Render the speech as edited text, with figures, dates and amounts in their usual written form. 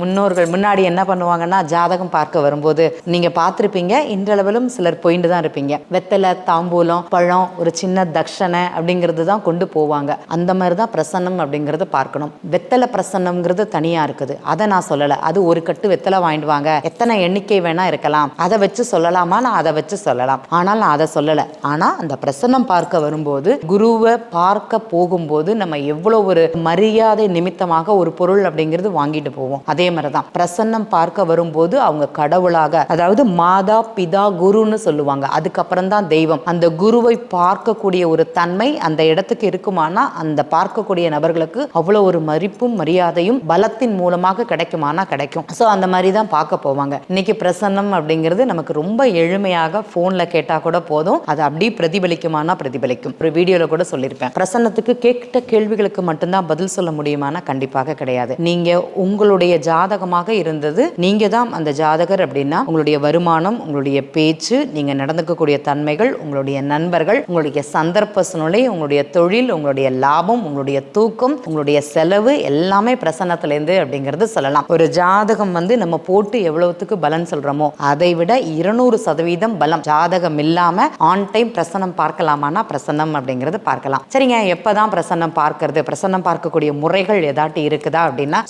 முன்னோர்கள் முன்னாடி என்ன பண்ணுவாங்கன்னா, ஜாதகம் பார்க்க வரும்போது நீங்க பார்த்திருப்பீங்க, இன்றளவிலும் சிலர் போயிட்டு தான் இருப்பீங்க. வெத்தலை, தாம்பூலம், பழம், ஒரு சின்ன தட்சணை அப்படிங்கிறது தான் கொண்டு போவாங்க. அந்த மாதிரி தான் பிரசன்னம் அப்படிங்கிறது பார்க்கணும். வெத்தலை பிரசன்னம்ங்கிறது தனியா இருக்குது, அதை நான் சொல்லலை. அது ஒரு கட்டு வெத்தலை வாங்கிட்டு வாங்க, எத்தனை எண்ணிக்கை வேணா இருக்கலாம், அதை வச்சு சொல்லலாமா? நான் அதை வச்சு சொல்லலாம், ஆனால் நான் அதை சொல்லலை. ஆனால் அந்த பிரசன்னம் பார்க்க வரும்போது, குருவை பார்க்க போகும்போது நம்ம எவ்வளோ ஒரு மரியாதை நிமித்தமாக ஒரு பொருள் அப்படிங்கிறது வாங்கிட்டு போவோம். அதே மாதிரிதான் பிரசன்னம் பார்க்க வரும்போது அவங்க கடவுளாக, அதாவது மாதா பிதா குருன்னு சொல்லுவாங்க, அதுக்கப்புறம் தான் தெய்வம். அந்த குருவை பார்க்கக்கூடிய ஒரு தன்மை அந்த இடத்துக்கு இருக்குமானா, அந்த பார்க்கக்கூடிய நபர்களுக்கு அவ்வளோ ஒரு மதிப்பும் மரியாதையும் பலத்தின் மூலமாக கிடைக்குமானா கிடைக்கும். ஸோ அந்த மாதிரி தான் பார்க்க போவாங்க. இன்னைக்கு பிரசன்னம் அப்படிங்கிறது நமக்கு ரொம்ப எளிமையாக போன்ல கேட்டா கூட போதும், அது அப்படியே பிரதிபலிக்குமானா பிரதிபலிக்கும். ஒரு வீடியோல கூட சொல்லியிருப்பேன், பிரசன்னத்துக்கு கேட்ட கேள்விகளுக்கு மட்டும்தான் பதில் சொல்ல முடியுமானா கண்டிப்பாக கிடையாது. நீங்க உங்களுடைய ஜாதகமாக இருந்தது, நீங்க தான் அந்த ஜாதகர் அப்படின்னா, உங்களுடைய வருமானம், உங்களுடைய பேச்சு, நீங்க நடந்துக்கக்கூடிய தன்மைகள், உங்களுடைய நண்பர்கள், உங்களுடைய சந்தர்ப்ப சூழ்நிலை, உங்களுடைய தொழில், உங்களுடைய லாபம், உங்களுடைய தூக்கம், உங்களுடைய செலவு எல்லாமே பிரசன்னத்திலேருந்து அப்படிங்கிறது சொல்லலாம். ஒரு ஜாதகம் நம்ம போட்டு எவ்வளவுத்துக்கு பலன் சொல்றோமோ அதை விட 200% பலம். ஜாதகம் இல்லாம ஆன் டைம் பிரசன்னம் பார்க்கலாமானா பிரசன்னம் அப்படிங்கிறது பார்க்கலாம். சரிங்க, எப்பதான் பிரசன்னம் பார்க்கறது, பிரசன்னம் பார்க்கக்கூடிய முறைகள் ஏதாட்டி இருக்குதா அப்படின்னா